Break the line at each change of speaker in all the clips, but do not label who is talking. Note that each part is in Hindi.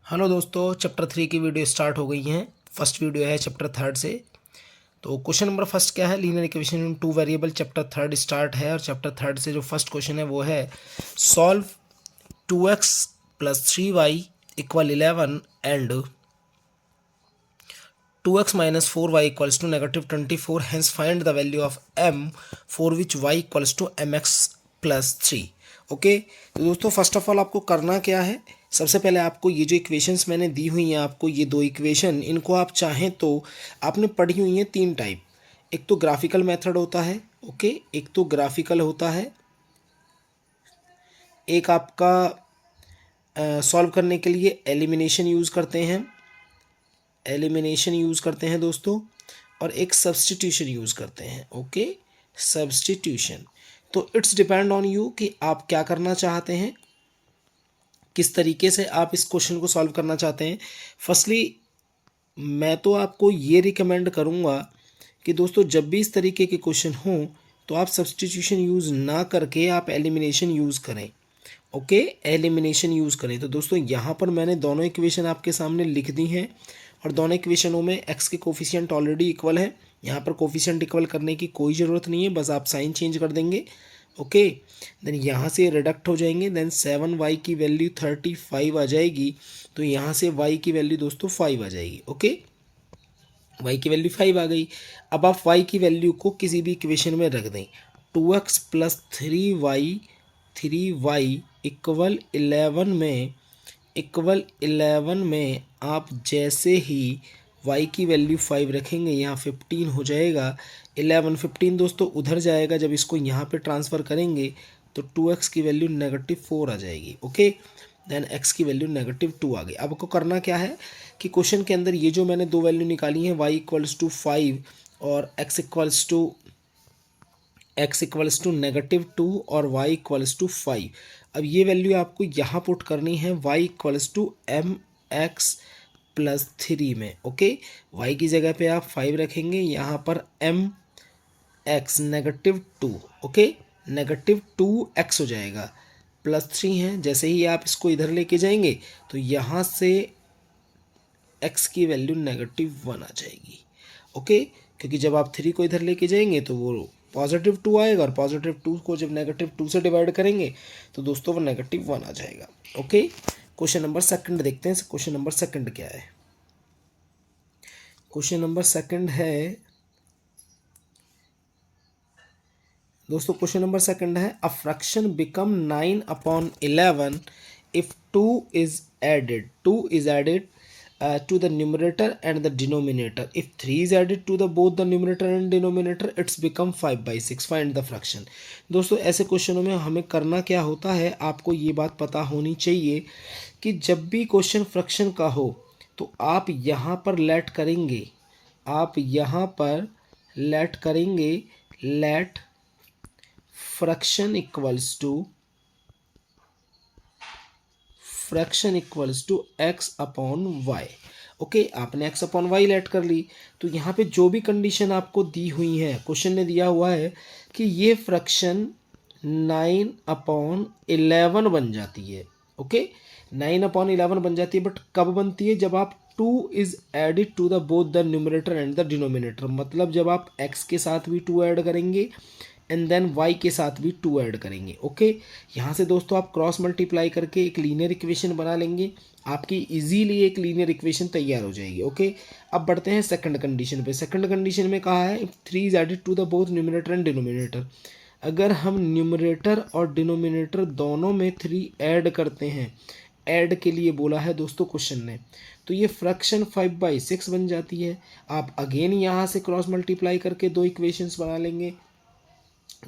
हेलो दोस्तों, चैप्टर 3 की वीडियो स्टार्ट हो गई है। फर्स्ट वीडियो है चैप्टर 3 से। तो क्वेश्चन नंबर फर्स्ट क्या है, linear equation in two variable, chapter 3 start है। और चैप्टर 3 से जो फर्स्ट क्वेश्चन है वो है solve 2x plus 3y equal 11 and 2x minus 4y equals to -24, hence find the value of m for which y equals to mx plus 3। Okay, तो दोस्तों फर्स्ट ऑफ ऑल आपको करना क्या है, सबसे पहले आपको ये जो इक्वेशंस मैंने दी हुई हैं, आपको ये दो इक्वेशन, इनको आप चाहें तो आपने पढ़ी हुई हैं तीन टाइप। एक तो ग्राफिकल मेथड होता है, ओके, एक तो ग्राफिकल होता है, एक आपका सॉल्व करने के लिए एलिमिनेशन यूज़ करते हैं, दोस्तों, और एक सब्सटीट्यूशन यूज़ करते हैं। Okay, substitution. तो इट्स डिपेंड ऑन यू कि आप क्या करना चाहते हैं, किस तरीके से आप इस क्वेश्चन को सॉल्व करना चाहते हैं। फर्स्टली मैं तो आपको ये रिकमेंड करूँगा कि दोस्तों जब भी इस तरीके के क्वेश्चन हों तो आप सब्सटीट्यूशन यूज़ ना करके आप एलिमिनेशन यूज़ करें। ओके, एलिमिनेशन यूज़ करें। तो दोस्तों यहाँ पर मैंने दोनों इक्वेशन आपके सामने लिख दी हैं और दोनों इक्वेशनों में x के कोफिशिएंट ऑलरेडी इक्वल है। यहाँ पर कोफिशिएंट इक्वल करने की कोई ज़रूरत नहीं है, बस आप साइन चेंज कर देंगे। ओके, देन यहाँ से रिडक्ट हो जाएंगे, देन 7y की वैल्यू 35 आ जाएगी। तो यहाँ से y की वैल्यू दोस्तों 5 आ जाएगी। ओके, y की वैल्यू 5 आ गई। अब आप y की वैल्यू को किसी भी इक्वेशन में रख दें। 2x प्लस 3y इक्वल 11 में आप जैसे ही y की वैल्यू 5 रखेंगे, यहाँ 15 हो जाएगा। 15 दोस्तों उधर जाएगा, जब इसको यहाँ पे ट्रांसफ़र करेंगे तो 2x की वैल्यू -4 आ जाएगी। ओके, देन x की वैल्यू -2 आ गई। अब आपको करना क्या है कि क्वेश्चन के अंदर ये जो मैंने दो वैल्यू निकाली हैं, y इक्वल्स टू 5 और x इक्वल्स टू -2 और y इक्वल्स टू 5। अब ये वैल्यू आपको यहाँ पुट करनी है y equals to mx plus 3 में। ओके, y की जगह पे आप 5 रखेंगे, यहाँ पर mx -2, ओके, -2x हो जाएगा, प्लस 3 है। जैसे ही आप इसको इधर लेके जाएंगे तो यहाँ से x की वैल्यू -1 आ जाएगी। ओके, क्योंकि जब आप 3 को इधर लेके जाएंगे तो वो +2 आएगा, और +2 को जब -2 से डिवाइड करेंगे तो दोस्तों वो -1 आ जाएगा। ओके, क्वेश्चन नंबर सेकंड देखते हैं। क्वेश्चन नंबर सेकंड क्या है? क्वेश्चन नंबर सेकंड है दोस्तों, क्वेश्चन नंबर सेकंड है a fraction become 9/11 if 2 is added to the numerator and the denominator. If 3 is added to the both the numerator and denominator, it's become 5/6. Find the fraction. दोस्तों ऐसे क्वेश्चनों में हमें करना क्या होता है, आपको ये बात पता होनी चाहिए कि जब भी क्वेश्चन फ्रैक्शन का हो तो आप यहाँ पर लेट करेंगे, let fraction equals to x upon Y. Okay, आपने x अपॉन वाई लेट कर ली। तो यहाँ पे जो भी कंडीशन आपको दी हुई है, क्वेश्चन ने दिया हुआ है कि ये फ्रैक्शन 9/11 बन जाती है। ओके, 9/11 बन जाती है, बट कब बनती है? जब आप 2 is added to the both the numerator and the denominator, मतलब जब आप x के साथ भी 2 ऐड करेंगे एंड देन y के साथ भी 2 ऐड करेंगे। ओके, यहाँ से दोस्तों आप क्रॉस मल्टीप्लाई करके एक लीनियर इक्वेशन बना लेंगे, आपकी इजीली एक लीनियर इक्वेशन तैयार हो जाएगी। ओके, अब बढ़ते हैं सेकंड कंडीशन पे। सेकंड कंडीशन में कहा है 3 is added to the both numerator and denominator. अगर हम न्यूमरेटर और डिनोमिनेटर दोनों में 3 ऐड करते हैं, ऐड के लिए बोला है दोस्तों क्वेश्चन ने, तो ये फ्रैक्शन 5/6 बन जाती है। आप अगेन यहाँ से क्रॉस मल्टीप्लाई करके दो इक्वेशंस बना लेंगे।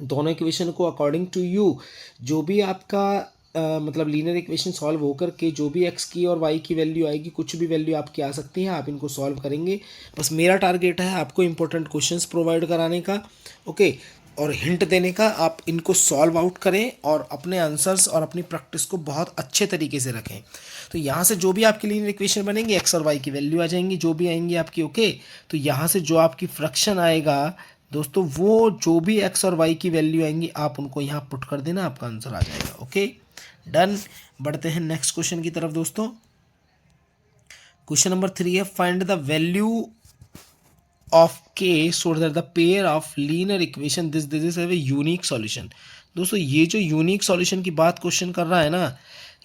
दोनों इक्वेशन को अकॉर्डिंग टू यू जो भी आपका मतलब लीनियर इक्वेशन सॉल्व होकर के जो भी x की और y की वैल्यू आएगी, कुछ भी वैल्यू आपकी आ सकती है, आप इनको सॉल्व करेंगे। बस मेरा टारगेट है आपको इंपॉर्टेंट क्वेश्चंस प्रोवाइड कराने का, ओके, और हिंट देने का। आप इनको सॉल्व आउट करें और अपने आंसर्स और अपनी प्रैक्टिस को बहुत अच्छे तरीके से रखें। तो यहाँ से जो भी आपकी लीनियर इक्वेशन बनेंगी, x और y की वैल्यू आ जाएंगी, जो भी आएंगी आपकी। ओके, तो यहाँ से जो आपकी फ्रैक्शन आएगा दोस्तों, वो जो भी x और y की वैल्यू आएंगी आप उनको यहाँ पुट कर देना, आपका आंसर आ जाएगा। Okay, done. बढ़ते हैं नेक्स्ट क्वेश्चन की तरफ दोस्तों। क्वेश्चन नंबर 3 है फाइंड द वैल्यू ऑफ के so that the pair of linear equation this is have a unique solution. दोस्तों ये जो यूनिक सॉल्यूशन की बात क्वेश्चन कर रहा है ना,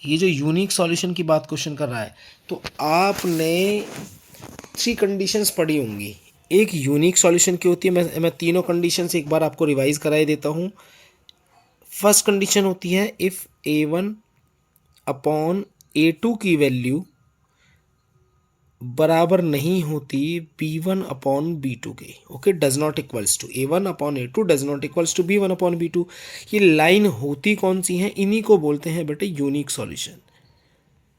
ये जो यूनिक सॉल्यूशन की बात क्वेश्चन कर रहा है, तो आपने 3 कंडीशंस पढ़ी होंगी। एक यूनिक सॉल्यूशन की होती है, मैं तीनों कंडीशंस एक बार आपको रिवाइज कराई देता हूँ। फर्स्ट कंडीशन होती है इफ़ a1 अपॉन a2 की वैल्यू बराबर नहीं होती b1 अपॉन b2 के, okay, does not equals to a1 upon a2 does not equals to b1 upon b2। ये लाइन होती कौन सी है? इन्हीं को बोलते हैं बेटे यूनिक सॉल्यूशन,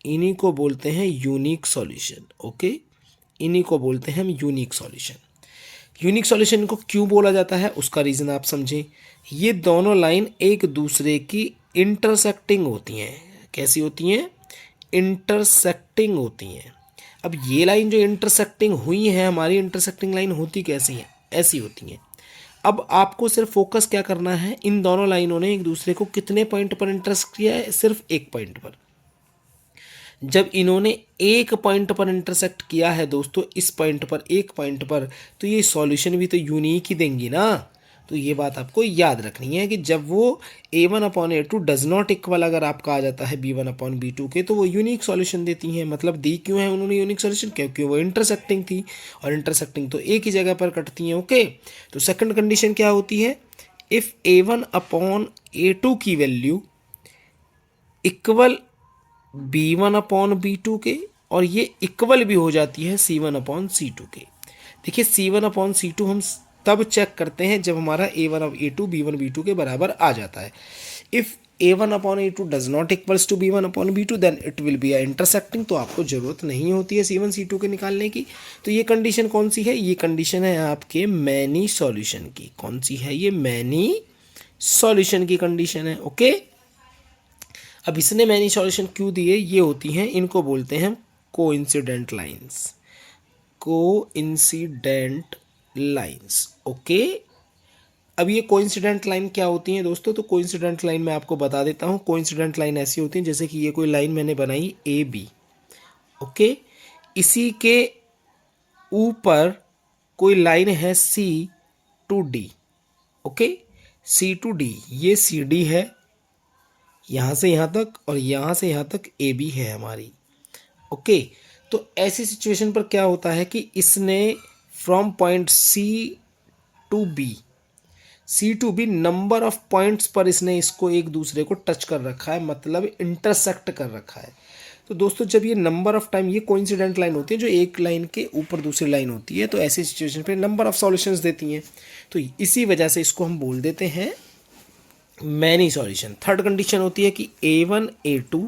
इन्हीं को बोलते हैं यूनिक सॉल्यूशन, ओके, इन्हीं को बोलते हैं हम यूनिक सॉल्यूशन। यूनिक सॉल्यूशन को क्यों बोला जाता है उसका रीज़न आप समझें। ये दोनों लाइन एक दूसरे की इंटरसेक्टिंग होती हैं। कैसी होती हैं? इंटरसेक्टिंग होती हैं। अब ये लाइन जो इंटरसेक्टिंग हुई है, हमारी इंटरसेक्टिंग लाइन होती कैसी है? ऐसी होती हैं। अब आपको सिर्फ फोकस क्या करना है, इन दोनों लाइनों ने एक दूसरे को कितने पॉइंट पर इंटरसेक्ट किया है? सिर्फ एक पॉइंट पर। जब इन्होंने एक पॉइंट पर इंटरसेक्ट किया है दोस्तों, इस पॉइंट पर, एक पॉइंट पर, तो ये सॉल्यूशन भी तो यूनिक ही देंगी ना। तो ये बात आपको याद रखनी है कि जब वो a1 upon a2 does not equal अगर आपका आ जाता है b1 अपॉन b2 के, तो वो यूनिक सॉल्यूशन देती हैं। मतलब दी क्यों है उन्होंने यूनिक सॉल्यूशन? क्योंकि वो इंटरसेक्टिंग थी, और इंटरसेक्टिंग तो एक ही जगह पर कटती हैं, ओके। तो सेकंड कंडीशन क्या होती है? इफ़ a1 अपॉन a2 की value equal b1 upon b2 के, और ये इक्वल भी हो जाती है c1 अपॉन c2 के। देखिए c1 अपॉन c2 हम तब चेक करते हैं जब हमारा a1 अब a2 b1 b2 के बराबर आ जाता है। If a1 upon a2 does not equals to b1 upon b2 then it will be a intersecting. तो आपको ज़रूरत नहीं होती है c1 c2 के निकालने की। तो ये कंडीशन कौन सी है? ये कंडीशन है आपके मैनी सॉल्यूशन की। कौन सी है ये? मैनी सॉल्यूशन की कंडीशन है, ओके। अब इसने मैनी सॉल्यूशन क्यों दिए? ये होती हैं, इनको बोलते हैं coincident lines, coincident lines, okay. अब ये कोइंसिडेंट लाइन क्या होती हैं दोस्तों? तो कोइंसिडेंट लाइन मैं आपको बता देता हूँ। कोइंसिडेंट लाइन ऐसी होती हैं जैसे कि ये कोई लाइन मैंने बनाई ए बी, ओके, इसी के ऊपर कोई लाइन है C to D, okay, C to D, ये सी डी है यहाँ से यहाँ तक, और यहाँ से यहाँ तक ए बी है हमारी, ओके। तो ऐसी सिचुएशन पर क्या होता है कि इसने from point C to B number of points पर इसने इसको एक दूसरे को टच कर रखा है, मतलब इंटरसेक्ट कर रखा है। तो दोस्तों जब ये नंबर ऑफ टाइम, ये कोइंसिडेंट लाइन होती है जो एक लाइन के ऊपर दूसरी लाइन होती है, तो ऐसी सिचुएशन पे नंबर ऑफ सॉल्यूशंस देती हैं। तो इसी वजह से इसको हम बोल देते हैं मैनी सॉल्यूशन। थर्ड कंडीशन होती है कि a1 a2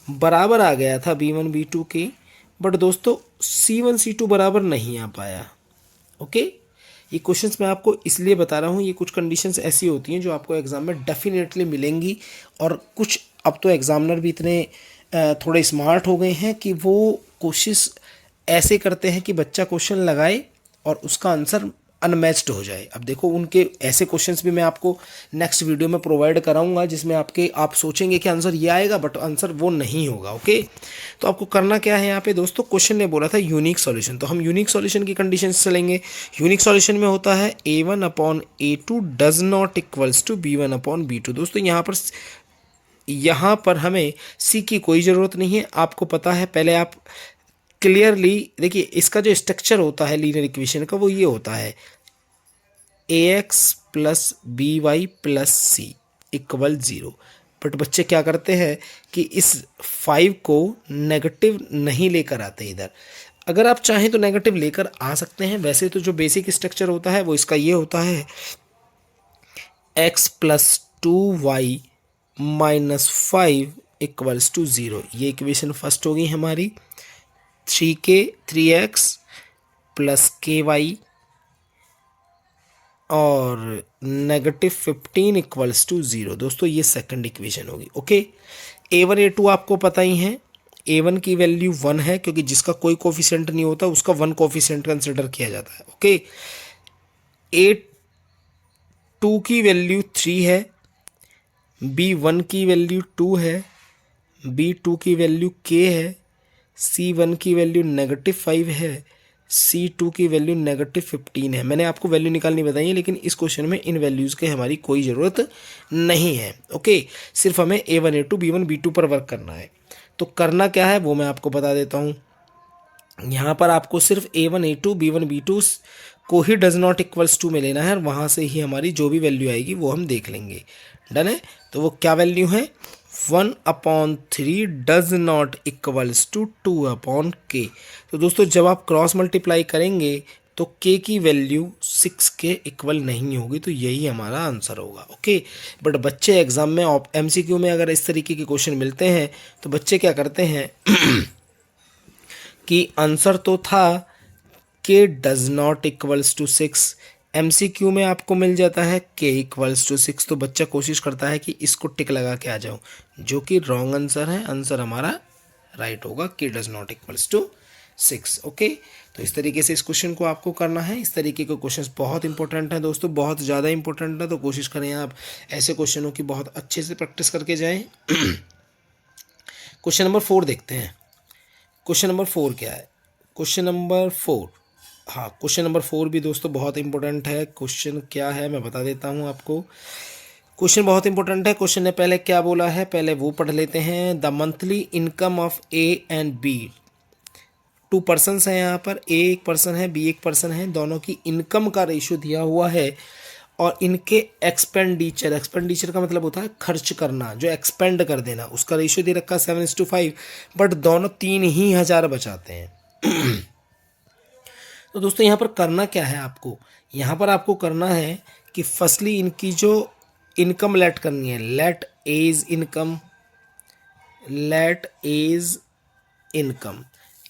बराबर आ गया था b1 b2 के, बट दोस्तों c1 c2 बराबर नहीं आ पाया, ओके। ये क्वेश्चंस मैं आपको इसलिए बता रहा हूँ, ये कुछ कंडीशंस ऐसी होती हैं जो आपको एग्जाम में डेफिनेटली मिलेंगी। और कुछ अब तो एग्जामिनर भी इतने थोड़े स्मार्ट हो गए हैं कि वो कोशिश ऐसे करते हैं कि बच्चा क्वेश्चन लगाए और उसका आंसर अनमैच्ड हो जाए। अब देखो उनके ऐसे क्वेश्चंस भी मैं आपको नेक्स्ट वीडियो में प्रोवाइड कराऊंगा जिसमें आप सोचेंगे कि आंसर ये आएगा, बट आंसर वो नहीं होगा, ओके। तो आपको करना क्या है यहाँ पे दोस्तों, क्वेश्चन ने बोला था यूनिक सॉल्यूशन, तो हम यूनिक सॉल्यूशन की कंडीशन से चलेंगे। यूनिक सॉल्यूशन में होता है a1 upon a2 does not equals to b1 upon b2। दोस्तों यहाँ पर हमें सी की कोई ज़रूरत नहीं है, आपको पता है। पहले आप क्लियरली देखिए, इसका जो स्ट्रक्चर होता है लीनियर इक्वेशन का वो ये होता है ax plus B Y plus C equal 0। But बच्चे क्या करते हैं कि इस 5 को नेगेटिव नहीं लेकर आते इधर। अगर आप चाहें तो नेगेटिव लेकर आ सकते हैं, वैसे तो जो बेसिक स्ट्रक्चर होता है वो इसका ये होता है x plus 2y minus 5 equals to 0। ये इक्वेशन फर्स्ट होगी हमारी। 3x प्लस ky और -15 इक्वल्स टू 0। दोस्तों ये सेकंड इक्वेशन होगी, ओके। a1 a2 आपको पता ही है, a1 की वैल्यू 1 है क्योंकि जिसका कोई कोफिशिएंट नहीं होता उसका 1 कोफिशिएंट कंसिडर किया जाता है, ओके। a2 की वैल्यू 3 है, b1 की वैल्यू 2 है, b2 की वैल्यू k है, C1 की वैल्यू -5 है, C2 की वैल्यू -15 है। मैंने आपको वैल्यू निकालनी बताई है, लेकिन इस क्वेश्चन में इन वैल्यूज़ के हमारी कोई ज़रूरत नहीं है। ओके, सिर्फ हमें A1 A2 B1 B2 पर वर्क करना है। तो करना क्या है वो मैं आपको बता देता हूँ। यहाँ पर आपको सिर्फ A1 A2 B1 B2 को ही डज नॉट इक्वल्स टू में लेना है, और वहाँ से ही हमारी जो भी वैल्यू आएगी वो हम देख लेंगे। डन है। तो वो क्या वैल्यू है, 1/3 does not equals to 2/k। तो दोस्तों जब आप क्रॉस मल्टीप्लाई करेंगे तो k की वैल्यू 6 के इक्वल नहीं होगी, तो यही हमारा आंसर होगा। ओके, बट बच्चे एग्जाम में MCQ में अगर इस तरीके के क्वेश्चन मिलते हैं तो बच्चे क्या करते हैं कि आंसर तो था k does not equals to 6, MCQ में आपको मिल जाता है k इक्वल्स टू 6, तो बच्चा कोशिश करता है कि इसको टिक लगा के आ जाओ, जो कि रॉन्ग आंसर है। आंसर हमारा राइट होगा, k does not equals to 6। Okay, तो इस तरीके से इस क्वेश्चन को आपको करना है। इस तरीके के क्वेश्चंस बहुत इंपॉर्टेंट हैं दोस्तों, बहुत ज़्यादा इंपॉर्टेंट है, तो कोशिश करें आप ऐसे क्वेश्चनों की बहुत अच्छे से प्रैक्टिस करके जाएं। क्वेश्चन नंबर 4 देखते हैं। क्वेश्चन नंबर 4 क्या है, क्वेश्चन नंबर 4, हाँ क्वेश्चन नंबर 4 भी दोस्तों बहुत इंपॉर्टेंट है। क्वेश्चन क्या है मैं बता देता हूँ आपको। क्वेश्चन बहुत इंपॉर्टेंट है। क्वेश्चन ने पहले क्या बोला है, पहले वो पढ़ लेते हैं। The monthly income of A and B, 2 persons हैं यहाँ पर, A एक पर्सन है, B एक पर्सन है, दोनों की इनकम का रेशियो दिया हुआ है, और इनके एक्सपेंडिचर का मतलब होता है खर्च करना, जो एक्सपेंड कर देना, उसका रेशियो दे रखा है 7:5, बट दोनों 3,000 बचाते हैं। तो दोस्तों यहाँ पर करना क्या है आपको, यहाँ पर आपको करना है कि फर्स्टली इनकी जो इनकम लेट करनी है, लेट एज इनकम,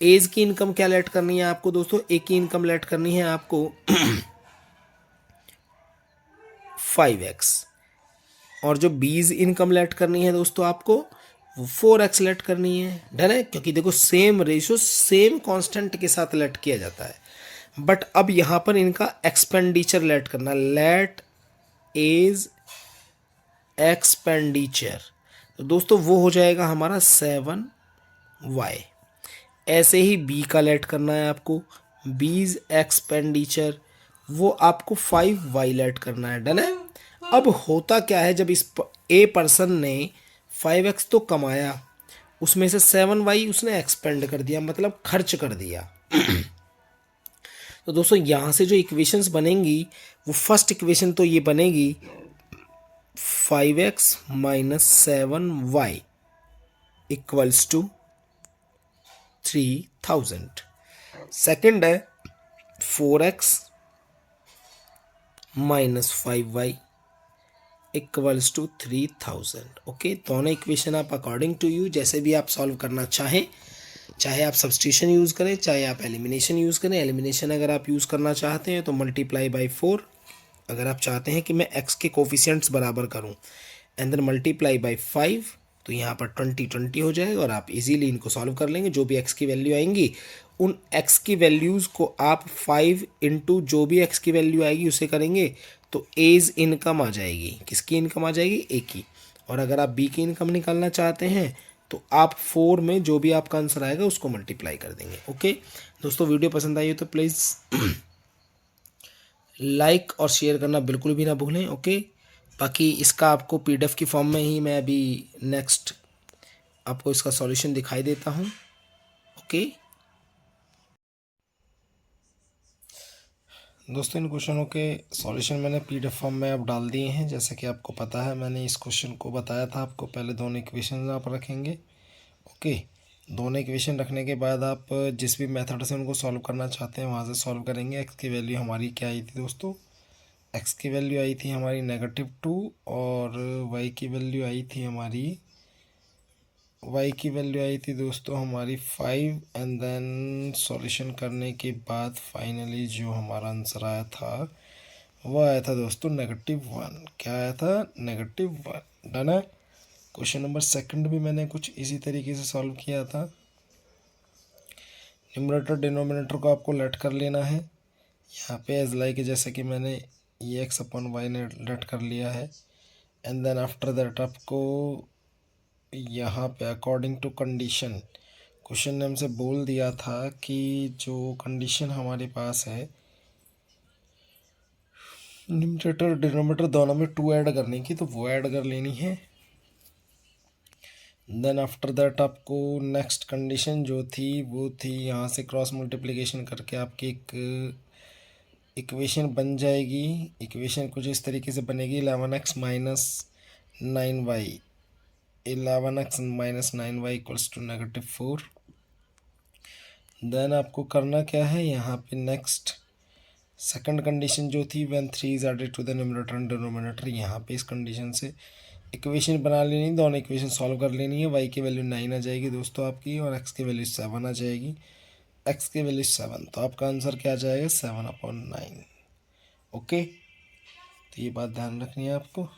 एज की इनकम क्या लेट करनी है आपको दोस्तों, ए की इनकम लेट करनी है आपको 5x, और जो बीज इनकम लेट करनी है दोस्तों आपको वो 4x लेट करनी है। डन है, क्योंकि देखो सेम रेशियो सेम कांस्टेंट के साथ लेट किया जाता है, बट अब यहाँ पर इनका एक्सपेंडिचर लेट करना, लेट एज एक्सपेंडिचर, तो दोस्तों वो हो जाएगा हमारा 7y। ऐसे ही बी का लेट करना है आपको, बीज एक्सपेंडिचर, वो आपको 5y लेट करना है। डन है। अब होता क्या है, जब इस ए पर्सन ने 5x तो कमाया, उसमें से 7y उसने एक्सपेंड कर दिया, मतलब खर्च कर दिया। तो दोस्तों यहाँ से जो इक्वेशंस बनेंगी वो फर्स्ट इक्वेशन तो ये बनेगी 5x minus 7y equals to 3000। Second है 4x minus 5y equals to 3000। Okay, दोनों इक्वेशन आप अकॉर्डिंग टू यू जैसे भी आप सॉल्व करना चाहें, चाहे आप सब्स्टिट्यूशन यूज़ करें, चाहे आप एलिमिनेशन यूज़ करें। एलिमिनेशन अगर आप यूज़ करना चाहते हैं तो मल्टीप्लाई बाई 4, अगर आप चाहते हैं कि मैं x के कोफिशिएंट्स बराबर करूं, एंड देन मल्टीप्लाई बाई 5, तो यहाँ पर 20 हो जाएगा, और आप इजीली इनको सॉल्व कर लेंगे। जो भी x की वैल्यू आएंगी उन x की वैल्यूज़ को आप 5 इंटू जो भी x की वैल्यू आएगी उसे करेंगे, तो एज इनकम आ जाएगी। किसकी इनकम आ जाएगी, ए की। और अगर आप बी की इनकम निकालना चाहते हैं तो आप 4 में जो भी आपका आंसर आएगा उसको मल्टीप्लाई कर देंगे। ओके दोस्तों, वीडियो पसंद आई हो तो प्लीज़ लाइक और शेयर करना बिल्कुल भी ना भूलें। ओके, बाकी इसका आपको PDF की फॉर्म में ही मैं अभी नेक्स्ट आपको इसका सॉल्यूशन दिखाई देता हूँ। ओके दोस्तों, इन क्वेश्चनों के सॉल्यूशन मैंने PDF फॉर्म में अब डाल दिए हैं। जैसे कि आपको पता है मैंने इस क्वेश्चन को बताया था आपको, पहले दोनों इक्वेशन आप रखेंगे। ओके, दोनों इक्वेशन रखने के बाद आप जिस भी मेथड से उनको सॉल्व करना चाहते हैं वहाँ से सॉल्व करेंगे। एक्स की वैल्यू हमारी क्या आई थी दोस्तों, एक्स की वैल्यू आई थी हमारी -2, और वाई की वैल्यू आई थी हमारी, वाई की वैल्यू आई थी दोस्तों हमारी 5, एंड देन सॉल्यूशन करने के बाद फाइनली जो हमारा आंसर आया था वो आया था दोस्तों -1। क्या आया था, -1। डन है। क्वेश्चन नंबर सेकंड भी मैंने कुछ इसी तरीके से सॉल्व किया था। न्यूमरेटर डिनोमिनेटर को आपको लेट कर लेना है। यहाँ पे एज लाइक जैसे कि मैंने ये x/y ने लेट कर लिया है, एंड देन आफ्टर दैट आपको यहाँ पे अकॉर्डिंग टू कंडीशन क्वेश्चन ने हमसे बोल दिया था कि जो कंडीशन हमारे पास है न्यूमरेटर डिनोमिनेटर दोनों में 2 ऐड करने की, तो वो ऐड कर लेनी है। देन आफ्टर दैट आपको नेक्स्ट कंडीशन जो थी वो थी यहाँ से क्रॉस मल्टीप्लिकेशन करके आपकी एक इक्वेशन बन जाएगी। इक्वेशन कुछ इस तरीके से बनेगी 11x minus 9y, 11x minus 9y equals to -4। Then आपको करना क्या है, यहाँ पे नेक्स्ट सेकंड कंडीशन जो थी when 3 is added to the numerator and denominator, यहाँ पे इस कंडीशन से इक्वेशन बना लेनी, दोनों इक्वेशन सॉल्व कर लेनी है। y की वैल्यू 9 आ जाएगी दोस्तों आपकी, और x की वैल्यू 7 आ जाएगी। x की वैल्यू 7, तो आपका आंसर क्या आ जाएगा 7/9। ओके, तो ये बात ध्यान रखनी है आपको।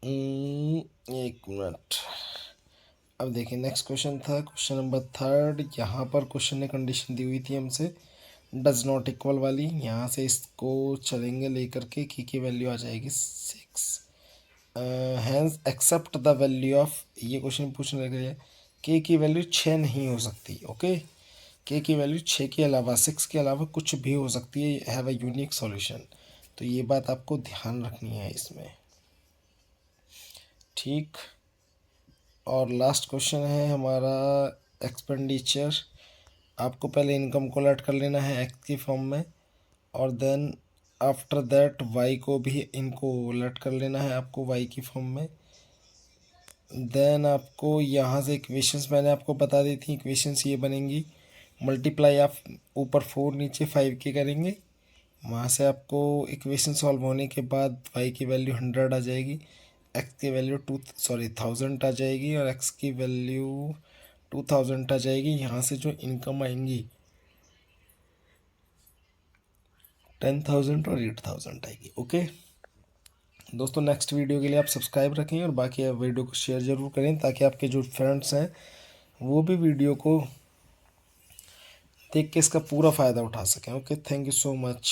एक मिनट, अब देखिए नेक्स्ट क्वेश्चन था क्वेश्चन नंबर 3। यहाँ पर क्वेश्चन ने कंडीशन दी हुई थी हमसे डज नॉट इक्वल वाली। यहाँ से इसको चलेंगे लेकर के की वैल्यू आ जाएगी 6। Hence except the value of, ये क्वेश्चन पूछने लग रहा है की वैल्यू 6 नहीं हो सकती। ओके, की वैल्यू 6 के अलावा 6 के अलावा कुछ भी हो सकती है, हैव अ यूनिक सॉल्यूशन। तो ये बात आपको ध्यान रखनी है इसमें, ठीक। और लास्ट क्वेश्चन है हमारा एक्सपेंडिचर। आपको पहले इनकम को लेट कर लेना है एक्स की फॉर्म में, और देन आफ्टर दैट वाई को भी इनको लेट कर लेना है आपको वाई की फॉर्म में। देन आपको यहाँ से इक्वेशंस मैंने आपको बता दी थी, इक्वेशंस ये बनेंगी मल्टीप्लाई आप ऊपर 4 नीचे 5 के करेंगे। वहाँ से आपको इक्वेशन सॉल्व होने के बाद वाई की वैल्यू 100 आ जाएगी, एक्स की वैल्यू 1000 आ जाएगी, और एक्स की वैल्यू 2000 आ जाएगी। यहाँ से जो इनकम आएंगी 10,000 और 8,000 आएगी। ओके दोस्तों, नेक्स्ट वीडियो के लिए आप सब्सक्राइब रखें और बाकी वीडियो को शेयर ज़रूर करें, ताकि आपके जो फ्रेंड्स हैं वो भी वीडियो को देख के इसका पूरा फ़ायदा उठा सकें। Okay, thank you so much.